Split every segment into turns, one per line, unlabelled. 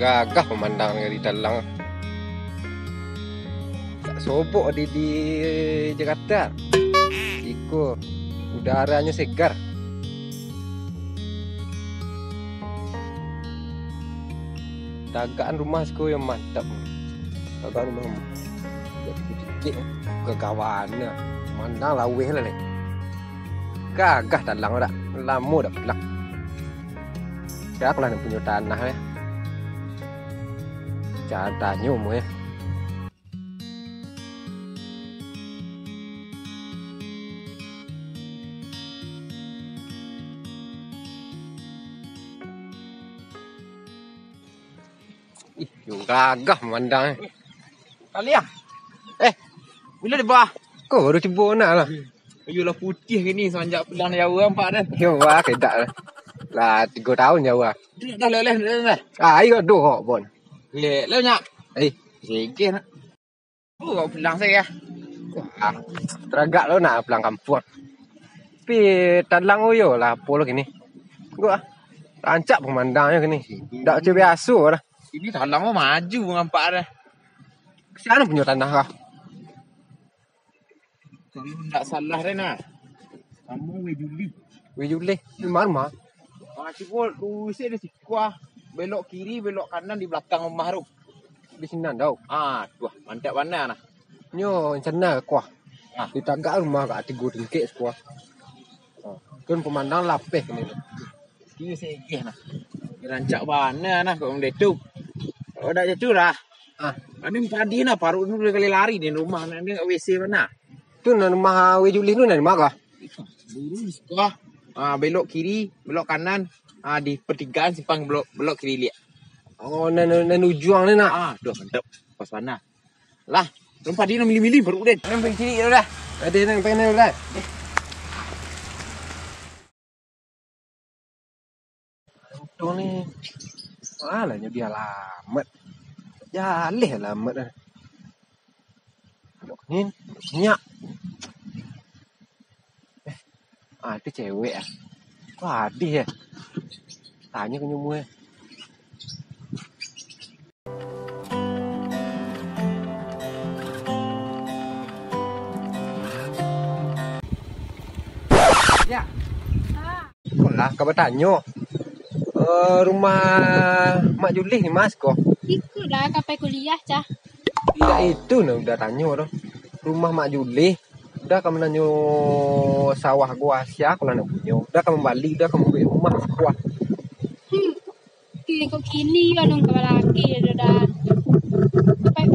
Gagah pemandangan dari dalam. Tak sobok di Jakarta. Iko udaranya segar. Dagaan rumah sku yang mantap. Dagaan rumah sedikit kegawana. Mandang laweh lah ni. Gagah dalang dah. Lama dah pelak. Siapa lah yang punya tanah ya. Cadanya umum ya. Ih, gagah memandang.
Kali ya? Bila dia bah?
Kau baru cuba nak lah.
Ayulah putih ke ni semenjak pulang Jawa empat dah.
Yo wah kedak lah. Lah 3 tahun Jawa.
Dah leleh.
Ayo doh kok bon.
Leh nyak. Sikit nak. Kau pulang saya.
Wah, teragak lo nak pulang kampung. Tapi talang uyo lah polo gini. Gua rancak pemandangnya gini. Dak macam biasa lah.
Ini talang mau maju ngampak dah.
Siapa punya tanah kah?
Kalau tak salah dah nak. Kamu Wejuli.
Wejuli di mana?
Cuba lulusnya ada sikuah. Belok kiri, belok kanan di belakang rumah tu.
Di sini tau.
Tuh, mantap mana nah.
Nyo sana kuah. Di tagak rumah kat 3 tingkit sekuah. Kan pemandang lapeh ni.
Dia segeh nah. Rancak mana nah kau mende tu. Oh dah jatuh dah. Ani padi nah paru ni kali lari di rumah nak ni WC mana.
Tu nak rumah Wejuli tu nak di mana?
Dulu di sekolah. Belok kiri, belok kanan. Di pertigaan simpang belok kiri lihat.
Oh, nan ujuang ni nak.
Duh mantap. Pas mana. Lah, rumah dia nak milih-milih baru den.
Nang pergi kiri dah. Ada nang pengen dah. Tu ni. Alahnya dia lamat. Jaleh lamat dah. Ni nyak. Itu cewek ah. Kok adih ya? Tanya ke nyumue. Ya. Kok lah kau bertanya. Rumah Mak Julih ni mas kok.
Ikut dah sampai kuliah cah.
Tidak itu nah udah tanya dah. Rumah Mak Julih. Udah kamu nanyo sawah gua sia kalau nak punya. Udah kamu balik, udah kamu beli rumah gua.
Kok kini kan kepala laki dah.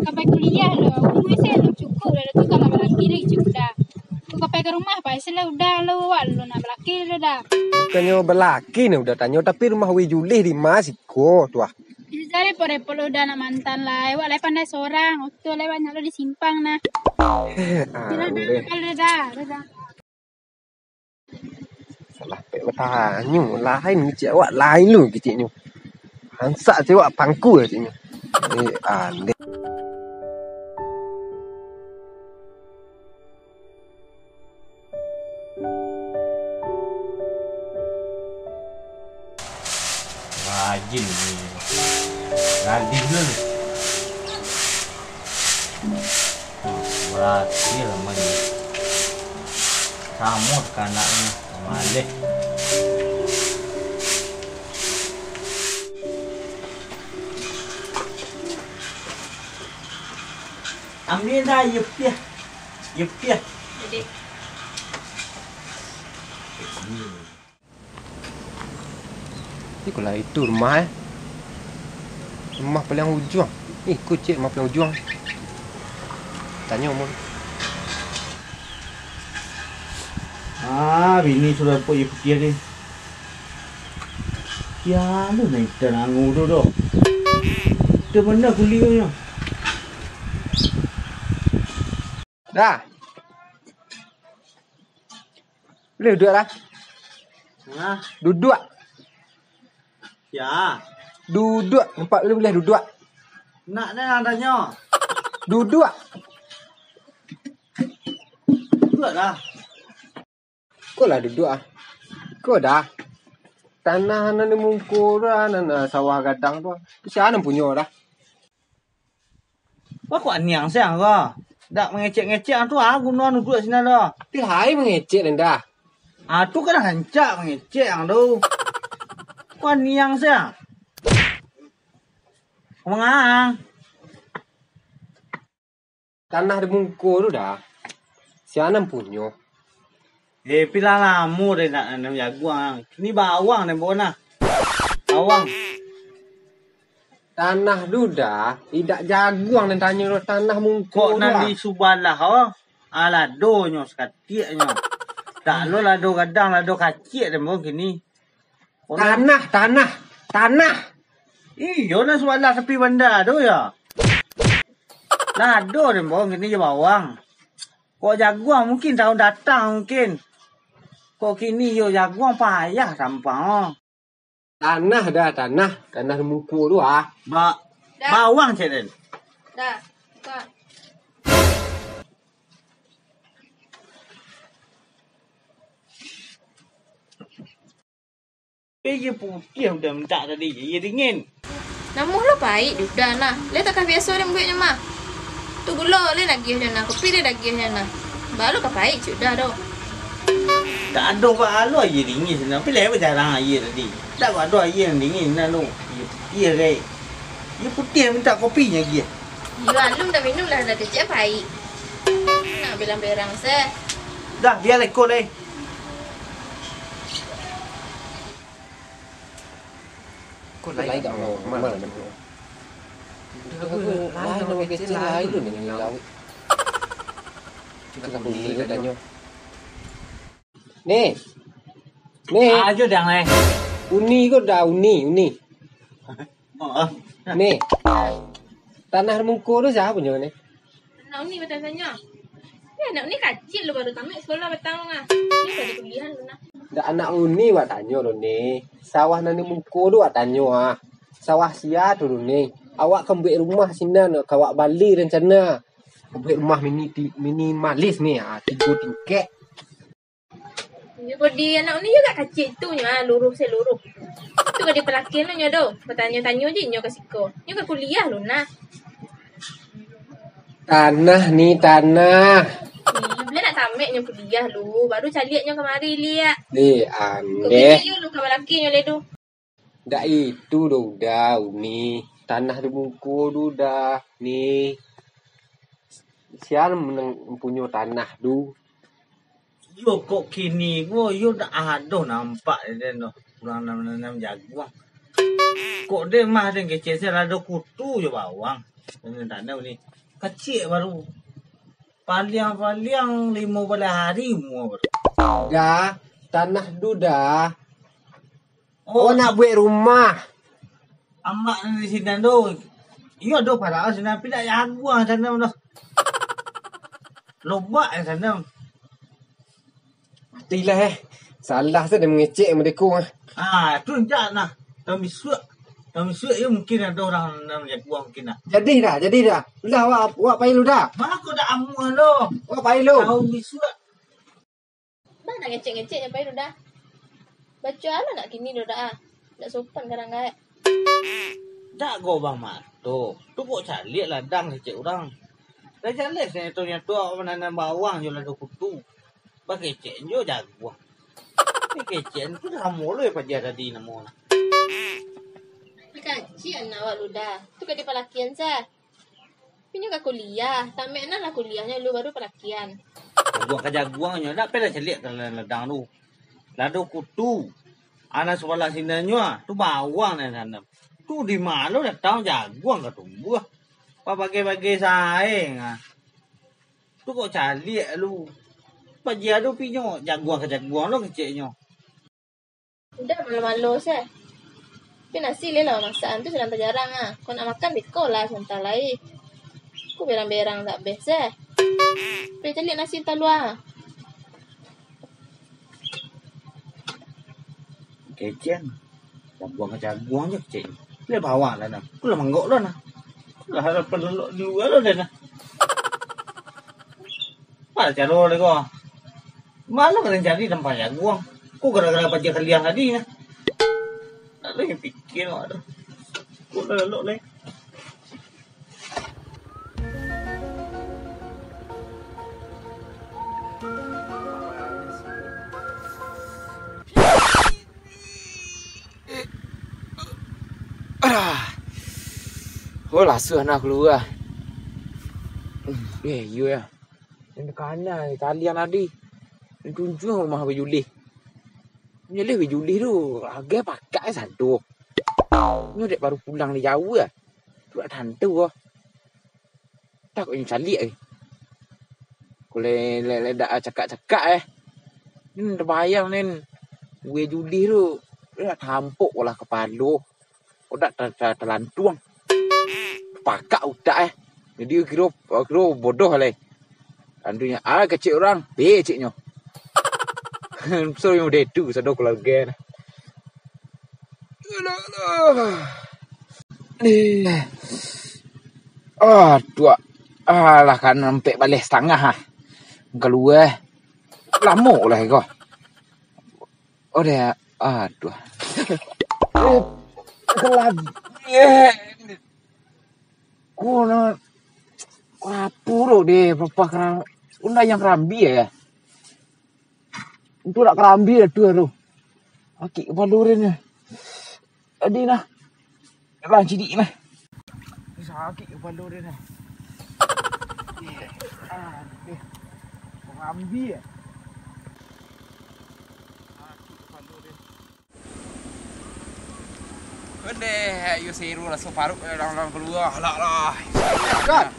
Sampai kuliah dah. Umur saya dah cukup dah tu kalau laki lagi cukup dah. Kau sampai ke rumah apa sih udah lu nak laki dah.
Bukannya berlaki nih udah tanya tapi rumah Wijulih di mas iko tuah.
Jadi pore udah nak mantan lah. Awak lai pandai seorang. Waktu lai banyak lo di simpang nah. Dah.
Salah pek bertanya lain cewek lain lu keciknya. Hansak cewek pangku keciknya. Aneh.
Rajin ni. Rajin dulu ni. Berarti lama ni. Samut kanaknya. Malih. Ambil dah yup dia. Jadi.
Ikulah itu rumah Rumah paling ujung. Kucing rumah paling ujung. Tanya umur.
Bini sudah po ipikir ni. Ya, lu naik tenang udah doh. Itu mana kuliahnya?
Dah. Boleh duduk lah. Duduk.
Ya.
Duduk. Nampak boleh duduk.
Nak dah adanya.
Duduk.
Duduk dah.
Kau lah duduk ah. Kau dah. tanah nan mungko dah nan sawah gadang tu. Siapa punya dah?
Wah kok aniang siang kau. Dak mengecek-ngecek tu aku non duduk sini dah.
Ti hai mengecek dah.
Tu kan hancak mengecek yang tu. Kok aniang siang. Mengang.
Tanah di mungko tu dah. Siapa punya?
Pila lamu deh nak jaguang. Ini bawang deh bona. Bawang.
Tanah duda, tidak jaguang dan tanya lo tanah mungko
Kok nanti subalah oh. Alado nyo sekatik nyo. Tak lo lado kadang lado kacik deh mau gini.
Tanah.
Iyo na subalah tepi benda tu ya. Lado deh mau gini je bawang. Kok jaguang mungkin tahun datang mungkin. Kok kini yo jaguang payah sampang oh. Tanah
mungko tu ah.
Bawang cik Den.
Dah. Kak.
Dia putih udah minta tadi. Dia dingin.
Namuh lo baik dah nah. Le tak biasa dia buatnya mah. Tu gula le nak gih dia nak. Kopi dia dah gih dia nak. Baru ka baik sudah dah.
Tak ada apa air dingin sana. Tapi lepas jarang air tadi. Tak ada air yang dingin nak lu. Dia putih ke. Dia putih minta kopinya dia.
Ya, lu dah minum lah dah cek baik. Nak bilang berang saya.
Dah biar ikut deh.
Kau lain tak mau mana nak? Lain nak kecil lain tu ni lawi. Kita beli dah tanya. Ni.
Aja dah leh.
Uni kau dah uni.
Oh.
Ni. Tanah mungko tu siapa punya ni?
Nak ni betul tanya. Ya, nak ni kecil lu baru tamat sekolah petang ah. Ni pada kuliah lu nak.
Dah anak uni wak tanya lu ni. Sawah nani mungko tu wak tanya ah. Sawah sia tu ni. Awak kembali rumah sini nak kawak Bali rencana. Kembali rumah minimalis ni ah 3 tingkat.
Ya body anak ni juga kecil tu nya luruh seluruh. Tu kan dipelakin lu nya do. Bertanya-tanya je nya ke siko. Nya ke kuliah lu nak.
Tanah.
Bila nak tamat nya kuliah lu, baru caliaknya kemari lihat.
Aneh.
Kau lu kabar laki nya ledu.
Dah itu dah uni. Tanah di mungko tu dah ni. Siapa punya tanah tu?
Yo kok kini gua yo dah ada nampak dia tu. Kurang nam jaguang. Kok dia mah dia kecil saya ada kutu je bawang. Dengan tanah ni. Kecil baru. Paling 15 hari mu baru.
Dah tanah tu dah.
Oh
nak buat rumah.
Amak di sini tu. Yo ada pada sini tapi dah jaguang sana tu. Lobak sana.
Tilah salah saya dah mengecek mereka
Tu enggak nah. Kami suak ya mungkin ada orang nak jaguang mungkin nah.
Jadi dah. Dah awak payah lu dah.
Mana kau dah amuan lo.
Awak payah lu.
Tahu bisuak.
Mana nak ngecek-ngecek apa itu dah. Baca ala nak kini dah. Tak sopan kadang gaya.
Tak kau bang mato. Tu kok cari ladang cek orang. Dah jalan saya tu yang tua menanam bawang je ladang kutu. Pakai cek jo jaguang. Pakai cek tu dah mulu ya pada tadi namo.
Kecil anak awak lu dah. Tu kan di pelakian saya. Pinyo ke kuliah. Tamat lah kuliahnya lu baru pelakian.
Jaguang dak pernah celiak dalam ladang tu. Ladang kutu. Anak sekolah sinanya tu bawang dan sana. Tu di malu datang jaguang ke tumbuh. Bagai-bagai saing. Tu kok celiak lu. Pajia tu pinyo jaguang ke jaguang lo kecilnya.
Udah malu-malu saya. Tapi nasi lah masakan tu sedang terjarang ah. Kau nak makan biko lah sebentar lagi. Kau berang-berang tak biasa. Pergi cari nasi talua.
Kecil. Jaguang ke jaguang je kecil. Dia bawang lah nak. Kau lah manggok lah nak. Lah harap perlu di luar lah dah nak. Mana cara lagi kau? Malu kena jadi tempat jaguang. Kau gara-gara pajak kalian tadi nah. lu yang pikir aduh. Kok lelok le.
Oh lah anak keluar. You ya. Ini kanan kalian tadi. Ini tunjuk rumah Juli. Nyelih Juli tu agak pakai satu. Ini dek baru pulang dari jauh ya. Tu ada hantu ah. Tak kau cari eh. Kau dah cakap Ini terbayang nen. Gue Juli tu dah tampuk lah kepala. Udah terlantuang. Pakak udah Jadi kira bodoh lah. Andunya kecil orang, beciknya. So yang udah itu sadok keluarga. Tua. Lah kan sampai balik setengah keluar. Lama lah kau. Oh dah. Aduh. Kelab. Kuna puro deh papa kerang una yang kerambi ya itu nak kerambi ya tuh aki balurin ya adi nah lang cidik nah sakit balurin nah kerambi ya Udah, you seru lah separuh orang keluar lah.
Kan?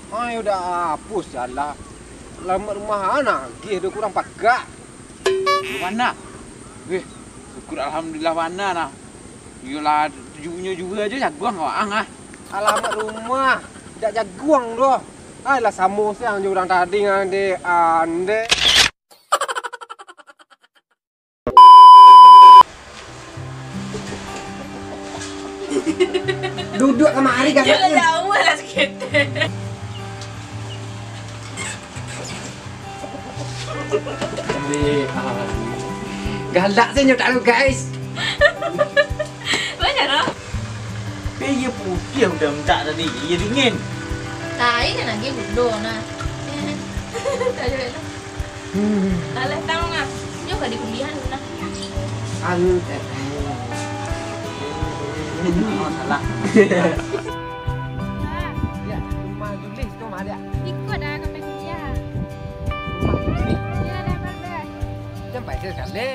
Ay udah hapus jalan. Lama rumah anak, dia kurang pagak.
Mana? Syukur alhamdulillah mana nah. Yolah tujuhnya juga aja jaguang awang ah.
Alamat rumah, tidak jaguang doh. Ay lah samus yang jurang tadi ngande ande. Duduk kemari kan.
Jangan jauh lah sikit.
Galak saya nyotak lu guys.
Banyak dah.
Dia putih udah minta tadi. Dia dingin.
Tai kan lagi bodoh nah. Tak ada lah. Alah tahu ngap. Dia enggak di kuliah nah.
Oh salah.
Ya, rumah Julis tu mah dia.
Ikut dah sampai kuliah. Ya dah balik.
Sampai sekali.